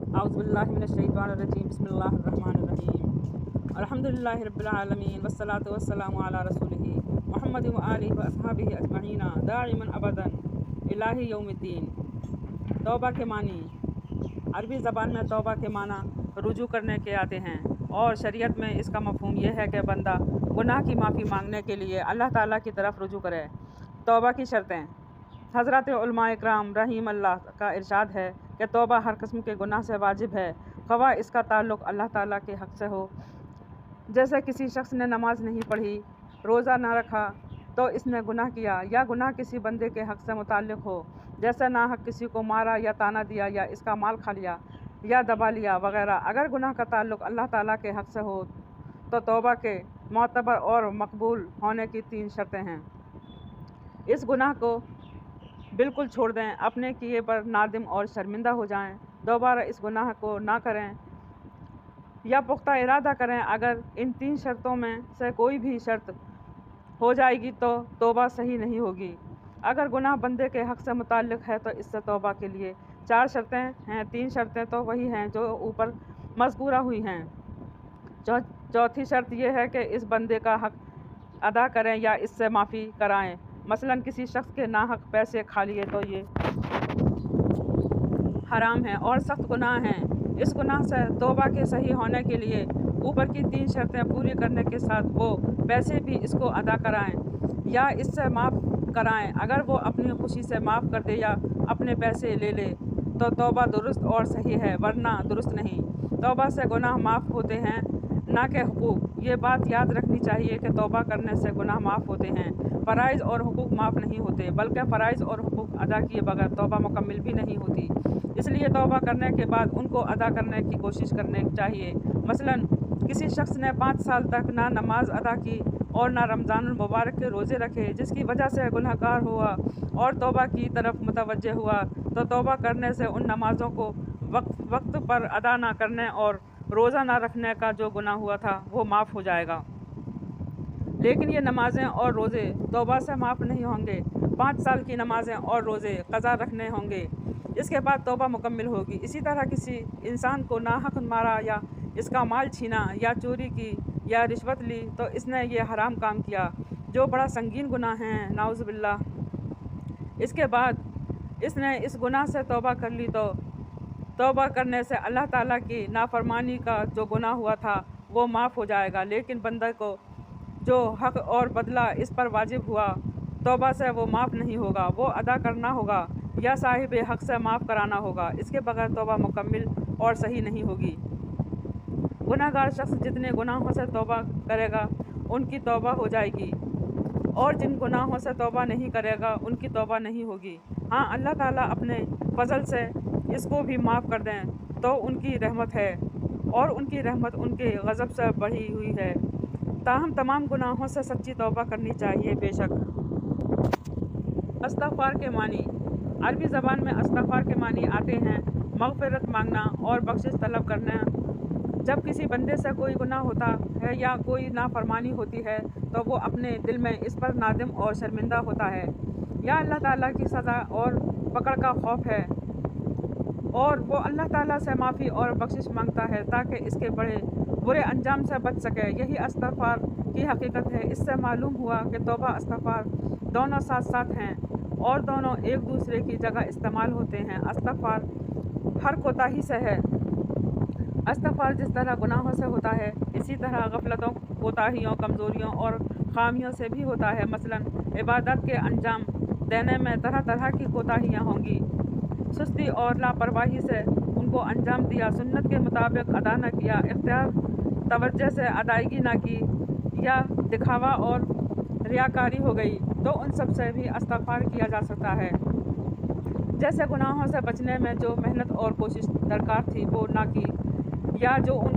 اعوذ باللہ من الشیطان الرجیم بسم اللہ الرحمن الرحیم الحمدللہ رب العالمین والصلاة والسلام علی رسولہ محمد وآلہ واصحابہ اجمعین دائما ابدا الہ یوم الدین۔ توبہ کے معنی۔ عربی زبان میں توبہ کے معنی رجوع کرنے کے آتے ہیں، اور شریعت میں اس کا مفہوم یہ ہے کہ بندہ گناہ کی معافی مانگنے کے لیے اللہ تعالیٰ کی طرف رجوع کرے۔ توبہ کی شرطیں۔ حضرات علماء اکرام رحیم اللہ کا ارشاد ہے کہ توبہ ہر قسم کے گناہ سے واجب ہے، خواہ اس کا تعلق اللہ تعالیٰ کے حق سے ہو۔ جیسے کسی شخص نے نماز نہیں پڑھی، روزہ نہ رکھا تو اس نے گناہ کیا، یا گناہ کسی بندے کے حق سے متعلق ہو، جیسے ناحق کسی کو مارا یا تانا دیا یا اس کا مال کھا لیا یا دبا لیا وغیرہ۔ اگر گناہ کا تعلق اللہ تعالیٰ کے حق سے ہو تو توبہ کے معتبر اور مقبول ہونے کی 3 شرطیں ہیں۔ اس گناہ کو بالکل چھوڑ دیں، اپنے کیے پر نادم اور شرمندہ ہو جائیں، دوبارہ اس گناہ کو نہ کریں یا پختہ ارادہ کریں۔ اگر ان 3 شرطوں میں سے کوئی بھی شرط ہو جائے گی تو توبہ صحیح نہیں ہوگی۔ اگر گناہ بندے کے حق سے متعلق ہے تو اس سے توبہ کے لیے 4 شرطیں ہیں۔ 3 شرطیں تو وہی ہیں جو اوپر مذکورہ ہوئی ہیں۔ چوتھی شرط یہ ہے کہ اس بندے کا حق ادا کریں یا اس سے معافی کرائیں۔ مثلاً کسی شخص کے ناحق پیسے کھا لیے تو یہ حرام ہے اور سخت گناہ ہیں۔ اس گناہ سے توبہ کے صحیح ہونے کے لیے اوپر کی 3 شرطیں پوری کرنے کے ساتھ وہ پیسے بھی اس کو ادا کرائیں یا اس سے معاف کرائیں۔ اگر وہ اپنی خوشی سے معاف کر دے یا اپنے پیسے لے لے تو توبہ درست اور صحیح ہے، ورنہ درست نہیں۔ توبہ سے گناہ معاف ہوتے ہیں، نہ کہ حقوق۔ یہ بات یاد رکھنی چاہیے کہ توبہ کرنے سے گناہ معاف ہوتے ہیں، فرائض اور حقوق معاف نہیں ہوتے، بلکہ فرائض اور حقوق ادا کیے بغیر توبہ مکمل بھی نہیں ہوتی۔ اس لیے توبہ کرنے کے بعد ان کو ادا کرنے کی کوشش کرنی چاہیے۔ مثلاً کسی شخص نے 5 سال تک نہ نماز ادا کی اور نہ رمضان المبارک کے روزے رکھے، جس کی وجہ سے گناہ گار ہوا اور توبہ کی طرف متوجہ ہوا، تو توبہ کرنے سے ان نمازوں کو وقت پر ادا نہ کرنے اور روزہ نہ رکھنے کا جو گناہ ہوا تھا وہ معاف ہو جائے گا۔ لیکن یہ نمازیں اور روزے توبہ سے معاف نہیں ہوں گے۔ 5 سال کی نمازیں اور روزے قضا رکھنے ہوں گے، اس کے بعد توبہ مکمل ہوگی۔ اسی طرح کسی انسان کو ناحق مارا یا اس کا مال چھینا یا چوری کی یا رشوت لی تو اس نے یہ حرام کام کیا، جو بڑا سنگین گناہ ہے، نعوذ باللہ۔ اس کے بعد اس نے اس گناہ سے توبہ کر لی تو توبہ کرنے سے اللہ تعالیٰ کی نافرمانی کا جو گناہ ہوا تھا وہ معاف ہو جائے گا۔ لیکن بندے کو جو حق اور بدلہ اس پر واجب ہوا، توبہ سے وہ معاف نہیں ہوگا، وہ ادا کرنا ہوگا یا صاحب حق سے معاف کرانا ہوگا۔ اس کے بغیر توبہ مکمل اور صحیح نہیں ہوگی۔ گناہ گار شخص جتنے گناہوں سے توبہ کرے گا ان کی توبہ ہو جائے گی، اور جن گناہوں سے توبہ نہیں کرے گا ان کی توبہ نہیں ہوگی۔ ہاں، اللہ تعالیٰ اپنے فضل سے اس کو بھی معاف کر دیں تو ان کی رحمت ہے، اور ان کی رحمت ان کے غضب سے بڑھی ہوئی ہے۔ تاہم تمام گناہوں سے سچی توبہ کرنی چاہیے۔ بے شک استغفار کے معنی۔ عربی زبان میں استغفار کے معنی آتے ہیں مغفرت مانگنا اور بخشش طلب کرنا۔ جب کسی بندے سے کوئی گناہ ہوتا ہے یا کوئی نافرمانی ہوتی ہے تو وہ اپنے دل میں اس پر نادم اور شرمندہ ہوتا ہے، یا اللہ تعالیٰ کی سزا اور پکڑ کا خوف ہے، اور وہ اللہ تعالیٰ سے معافی اور بخشش مانگتا ہے تاکہ اس کے بڑے برے انجام سے بچ سکے۔ یہی استغفار کی حقیقت ہے۔ اس سے معلوم ہوا کہ توبہ استغفار دونوں ساتھ ساتھ ہیں اور دونوں ایک دوسرے کی جگہ استعمال ہوتے ہیں۔ استغفار ہر کوتاہی سے ہے۔ استغفار جس طرح گناہوں سے ہوتا ہے، اسی طرح غفلتوں، کوتاہیوں، کمزوریوں اور خامیوں سے بھی ہوتا ہے۔ مثلاً عبادت کے انجام دینے میں طرح طرح کی کوتاہیاں ہوں گی۔ سستی اور لاپرواہی سے ان کو انجام دیا، سنت کے مطابق ادا نہ کیا، اختیار توجہ سے ادائیگی نہ کی، یا دکھاوا اور ریاکاری ہو گئی، تو ان سب سے بھی استغفار کیا جا سکتا ہے۔ جیسے گناہوں سے بچنے میں جو محنت اور کوشش درکار تھی وہ نہ کی، یا جو ان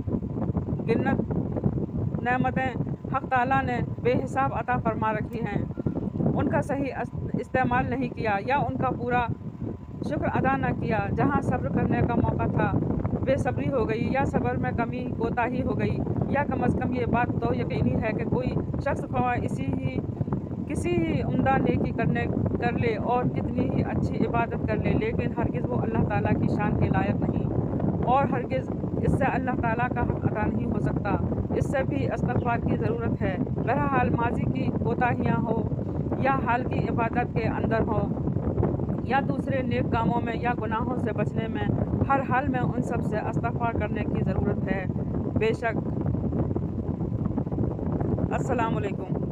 گنت نعمتیں حق تعالیٰ نے بے حساب عطا فرما رکھی ہیں ان کا صحیح استعمال نہیں کیا، یا ان کا پورا شکر ادا نہ کیا۔ جہاں صبر کرنے کا موقع تھا بے صبری ہو گئی، یا صبر میں کمی کوتاہی ہو گئی، یا کم از کم یہ بات تو یقینی ہے کہ کوئی شخص خواہ کسی ہی عمدہ نیکی کر لے اور کتنی ہی اچھی عبادت کر لے، لیکن ہرگز وہ اللہ تعالیٰ کی شان کے لائق نہیں اور ہرگز اس سے اللہ تعالیٰ کا حق ادا نہیں ہو سکتا، اس سے بھی استغفار کی ضرورت ہے۔ بہرحال ماضی کی کوتاہیاں ہو یا حال کی عبادت کے اندر ہو یا دوسرے نیک کاموں میں یا گناہوں سے بچنے میں، ہر حال میں ان سب سے استغفار کرنے کی ضرورت ہے بے شک۔ السلام علیکم۔